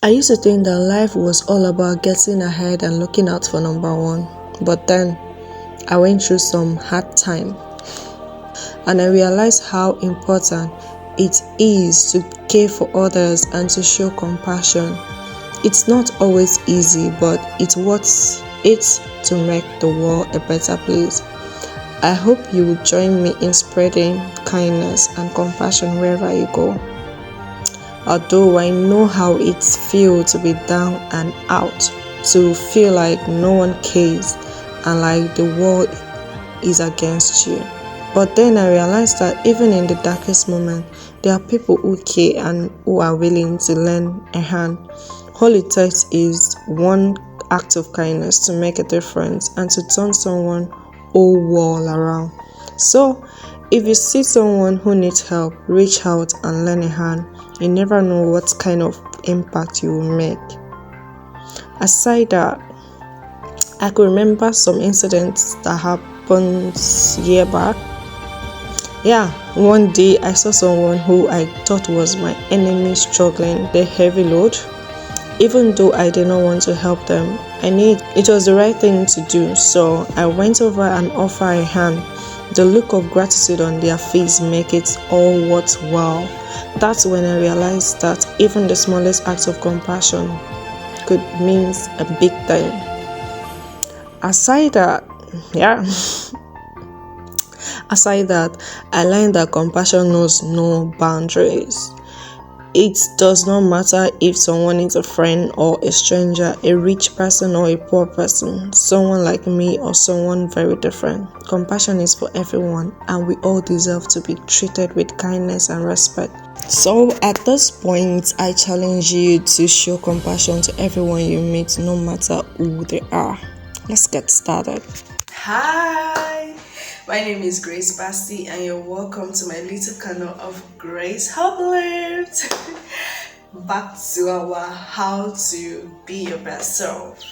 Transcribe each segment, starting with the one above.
I used to think that life was all about getting ahead and looking out for number one, but then I went through some hard time and I realized how important it is to care for others and to show compassion. It's not always easy, but it's worth it to make the world a better place. I hope you will join me in spreading kindness and compassion wherever you go. Although I know how it feels to be down and out, to feel like no one cares and like the world is against you. But then I realized that even in the darkest moment, there are people who care and who are willing to lend a hand. All it takes is one act of kindness to make a difference and to turn someone's whole world around. So, if you see someone who needs help, reach out and lend a hand. You never know what kind of impact you will make. Aside that, I could remember some incidents that happened year back. One day I saw someone who I thought was my enemy struggling with a heavy load. Even though I did not want to help them, I knew it was the right thing to do, so I went over and offered a hand. The look of gratitude on their face made it all worthwhile. That's when I realized that even the smallest act of compassion could mean a big thing. Aside that, I learned that compassion knows no boundaries. It does not matter if someone is a friend or a stranger, a rich person or a poor person, someone like me or someone very different. Compassion is for everyone, and we all deserve to be treated with kindness and respect. So at this point, I challenge you to show compassion to everyone you meet, no matter who they are. Let's get started. Hi, my name is Grace Basti, and you're welcome to my little channel of Grace Uplift. Back to our how to be your best self.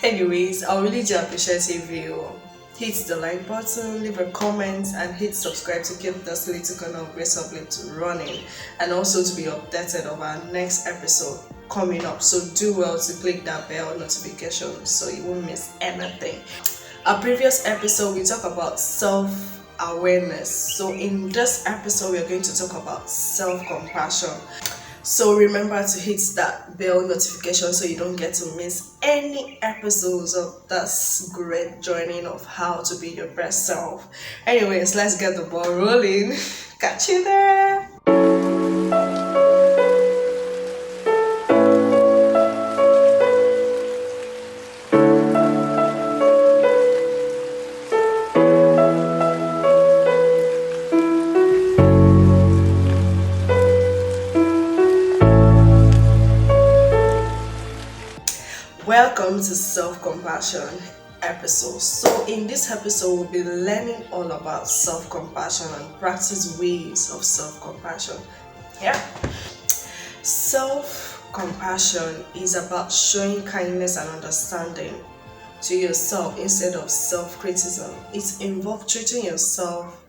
Anyways, I really do appreciate if you hit the like button, leave a comment, and hit subscribe to keep this little channel of Grace Uplift running, and also to be updated of our next episode coming up. So do well to click that bell notification so you won't miss anything. Our previous episode we talked about self-awareness. So in this episode we are going to talk about self-compassion. So remember to hit that bell notification so you don't get to miss any episodes of this great journey of how to be your best self. Anyways, let's get the ball rolling. Catch you there. Welcome to self-compassion episode. So in this episode we'll be learning all about self-compassion and practice ways of self-compassion. Self-compassion is about showing kindness and understanding to yourself instead of self-criticism. It involves treating yourself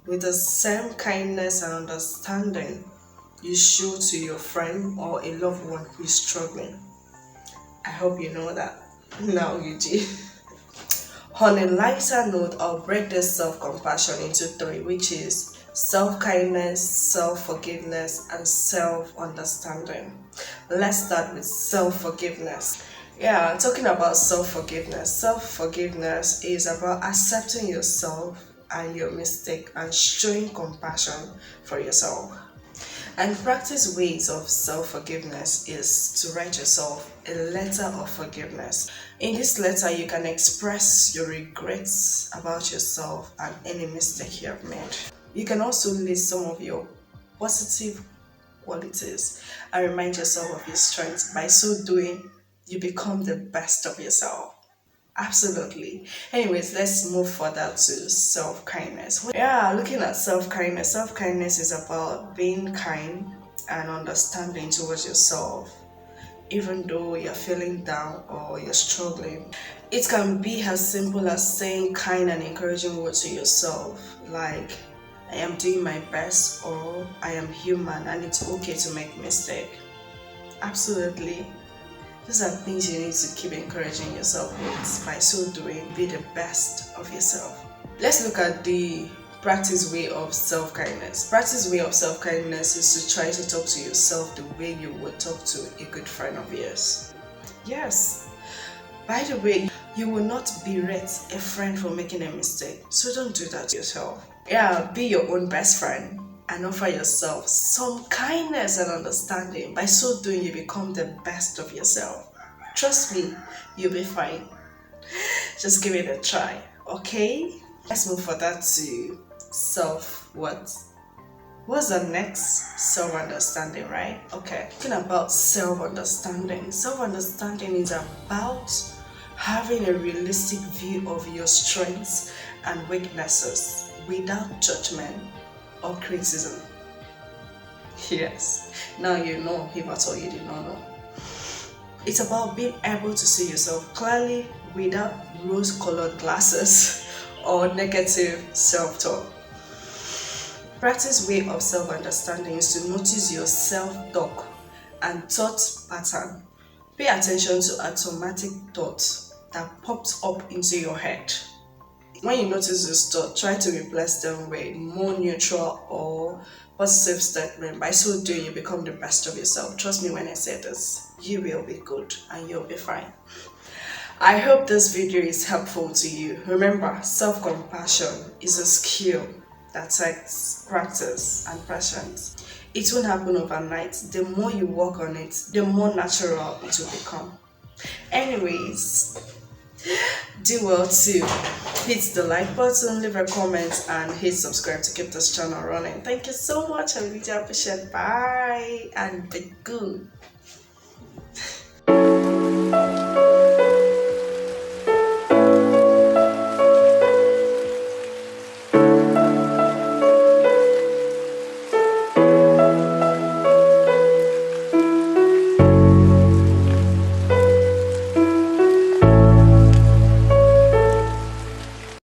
with the same kindness and understanding you show to your friend or a loved one who is struggling. I hope you know that. Now you do. On a lighter note, I'll break this self-compassion into three, which is self-kindness, self-forgiveness, and self-understanding. Let's start with self-forgiveness. Talking about self-forgiveness. Self-forgiveness is about accepting yourself and your mistake and showing compassion for yourself. And practice ways of self-forgiveness is to write yourself a letter of forgiveness. In this letter, you can express your regrets about yourself and any mistake you have made. You can also list some of your positive qualities and remind yourself of your strengths. By so doing, you become the best of yourself. Absolutely. Anyways, let's move further to self-kindness. Looking at self-kindness. Self-kindness is about being kind and understanding towards yourself, even though you're feeling down or you're struggling. It can be as simple as saying kind and encouraging words to yourself, like I am doing my best, or I am human and it's okay to make mistake. Absolutely. These are things you need to keep encouraging yourself with. By so doing, be the best of yourself. Let's look at the practice way of self-kindness. Practice way of self-kindness is to try to talk to yourself the way you would talk to a good friend of yours. Yes. By the way, you will not berate a friend for making a mistake, so don't do that to yourself. Yeah, be your own best friend and offer yourself some kindness and understanding. By so doing, you become the best of yourself. Trust me, you'll be fine. Just give it a try, okay? Let's move further to self-what. What's the next? Self-understanding, right? Okay. Talking about self-understanding. Self-understanding is about having a realistic view of your strengths and weaknesses without judgment or criticism. Yes. Now you know, if at all you did not know. It's about being able to see yourself clearly without rose-colored glasses or negative self-talk. Practice way of self-understanding is to notice your self-talk and thought pattern. Pay attention to automatic thoughts that pops up into your head. When you notice this thought, try to replace them with more neutral or positive statement. By so doing, you become the best of yourself. Trust me when I say this, you will be good and you'll be fine. I hope this video is helpful to you. Remember, self-compassion is a skill that takes practice and patience. It won't happen overnight. The more you work on it, the more natural it will become. Anyways, do well to hit the like button, leave a comment, and hit subscribe to keep this channel running. Thank you so much. I really appreciate it. Bye and be good.